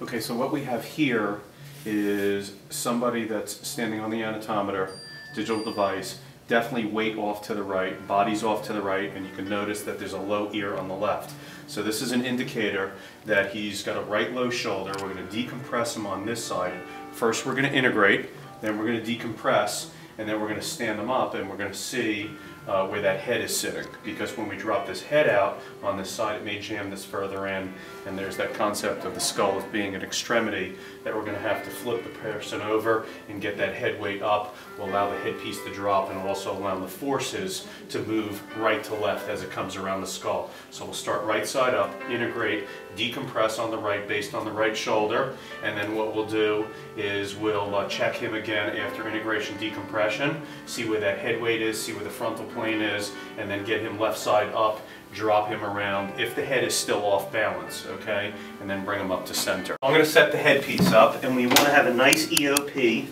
Okay, so what we have here is somebody that's standing on the anatometer, digital device, definitely weight off to the right, body's off to the right, and you can notice that there's a low ear on the left. So this is an indicator that he's got a right low shoulder. We're going to decompress him on this side. First we're going to integrate, then we're going to decompress, and then we're going to stand him up and we're going to see where that head is sitting. Because when we drop this head out on this side, it may jam this further in, and there's that concept of the skull as being an extremity that we're going to have to flip the person over and get that head weight up. Will allow the headpiece to drop and also allow the forces to move right to left as it comes around the skull. So we'll start right side up, integrate, decompress on the right based on the right shoulder, and then what we'll do is we'll check him again after integration decompression, see where that head weight is, see where the frontal plane is, and then get him left side up, drop him around if the head is still off balance, okay? And then bring him up to center. I'm going to set the headpiece up, and we want to have a nice EOP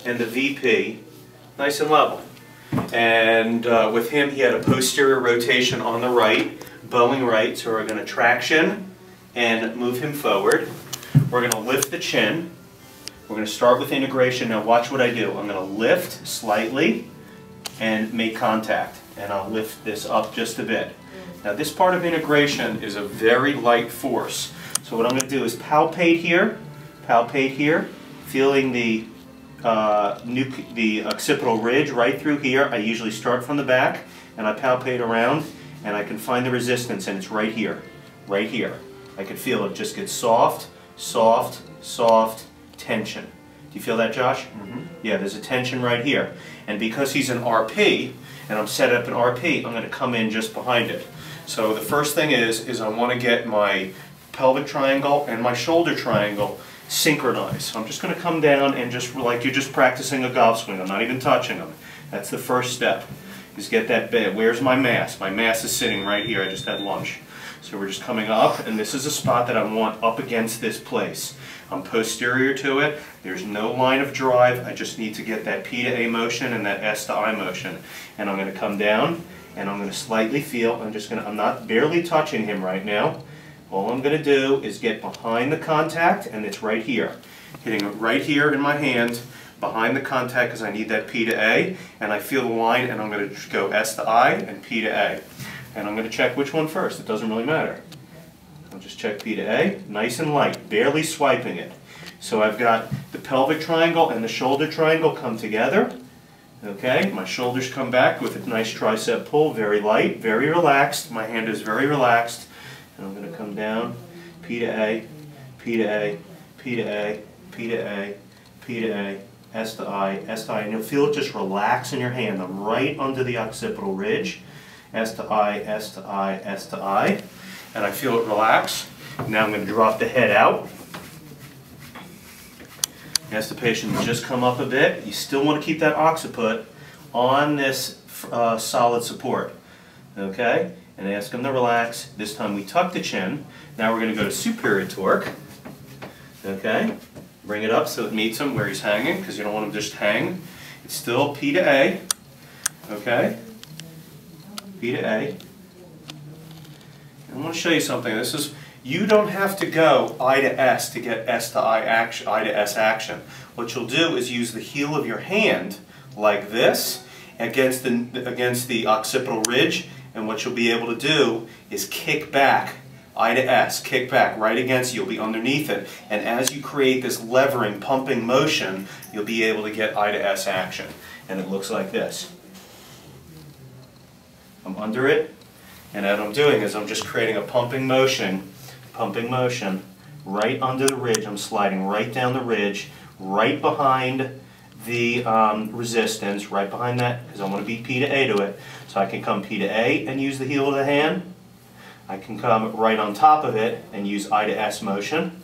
and the VP nice and level. And with him, he had a posterior rotation on the right, bowing right, so we're going to traction and move him forward. We're going to lift the chin. We're going to start with integration. Now watch what I do. I'm going to lift slightly and make contact, and I'll lift this up just a bit. Now this part of integration is a very light force. So what I'm going to do is palpate here, feeling the occipital ridge right through here. I usually start from the back and I palpate around, and I can find the resistance, and it's right here, right here. I can feel it just get soft, soft, soft, tension. Do you feel that, Josh? Mm-hmm. Yeah, there's a tension right here. And because he's an RP, and I'm set up in RP, I'm going to come in just behind it. So the first thing is I want to get my pelvic triangle and my shoulder triangle synchronized. So I'm just going to come down and just like you're just practicing a golf swing. I'm not even touching them. That's the first step, is get that bed. Where's my mass? My mass is sitting right here. I just had lunch. So we're just coming up, and this is a spot that I want up against this place. I'm posterior to it. There's no line of drive. I just need to get that P to A motion and that S to I motion. And I'm going to come down, and I'm going to slightly feel. I'm not barely touching him right now. All I'm going to do is get behind the contact, and it's right here. Hitting it right here in my hand, behind the contact, because I need that P to A, and I feel the line, and I'm going to go S to I and P to A. And I'm going to check which one first. It doesn't really matter. I'll just check P to A, nice and light, barely swiping it. So I've got the pelvic triangle and the shoulder triangle come together. Okay, my shoulders come back with a nice tricep pull, very light, very relaxed. My hand is very relaxed. And I'm going to come down, P to A, P to A, P to A, P to A, P to A, S to I, S to I. And you'll feel it just relax in your hand. I'm right under the occipital ridge. S to I, S to I, S to I. And I feel it relax. Now I'm going to drop the head out. Ask the patient to just come up a bit. You still want to keep that occiput on this solid support. Okay? And ask him to relax. This time we tuck the chin. Now we're going to go to superior torque. Okay? Bring it up so it meets him where he's hanging, because you don't want him to just hang. It's still P to A. Okay? P to A. I want to show you something. This is, you don't have to go I to S to get S to I action, I to S action. What you'll do is use the heel of your hand like this against the occipital ridge, and what you'll be able to do is kick back I to S, kick back right against, you'll be underneath it, and as you create this levering, pumping motion, you'll be able to get I to S action. And it looks like this. I'm under it, and what I'm doing is I'm just creating a pumping motion right under the ridge. I'm sliding right down the ridge, right behind the resistance, right behind that, because I want to beat P to A to it. So I can come P to A and use the heel of the hand. I can come right on top of it and use I to S motion.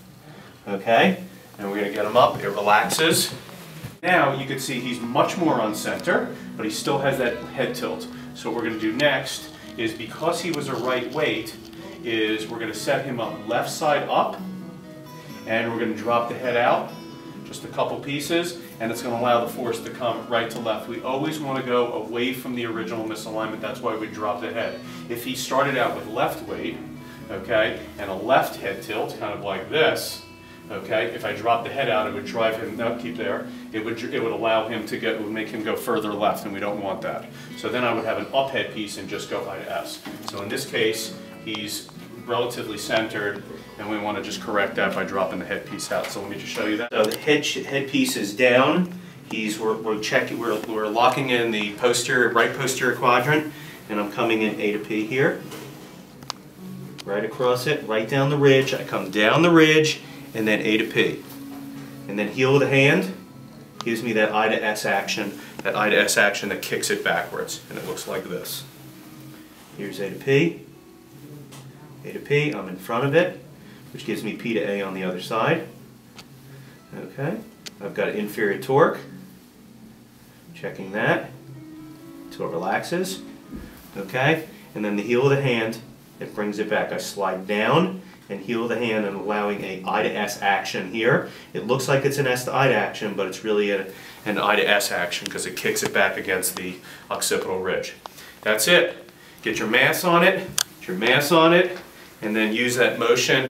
Okay? And we're going to get him up. It relaxes. Now you can see he's much more on center, but he still has that head tilt. So what we're going to do next is, because he was a right weight, is we're going to set him up left side up, and we're going to drop the head out just a couple pieces, and it's going to allow the force to come right to left. We always want to go away from the original misalignment. That's why we drop the head. If he started out with left weight, okay, and a left head tilt, kind of like this, okay. If I drop the head out, it would drive him, no, keep there, it would allow him to go, it would make him go further left, and we don't want that. So then I would have an up head piece and just go I to S. So in this case, he's relatively centered, and we want to just correct that by dropping the head piece out. So let me just show you that. So the head piece is down. We're locking in the right posterior quadrant, and I'm coming in A to P here. Right across it, right down the ridge. I come down the ridge, and then A to P. And then heel of the hand gives me that I to S action, that kicks it backwards, and it looks like this. Here's A to P. A to P, I'm in front of it, which gives me P to A on the other side. Okay, I've got inferior torque. Checking that until it relaxes. Okay, and then the heel of the hand, it brings it back. I slide down and heel of the hand and allowing a I to S action here. It looks like it's an S to I to action, but it's really an I to S action because it kicks it back against the occipital ridge. That's it. Get your mass on it, and then use that motion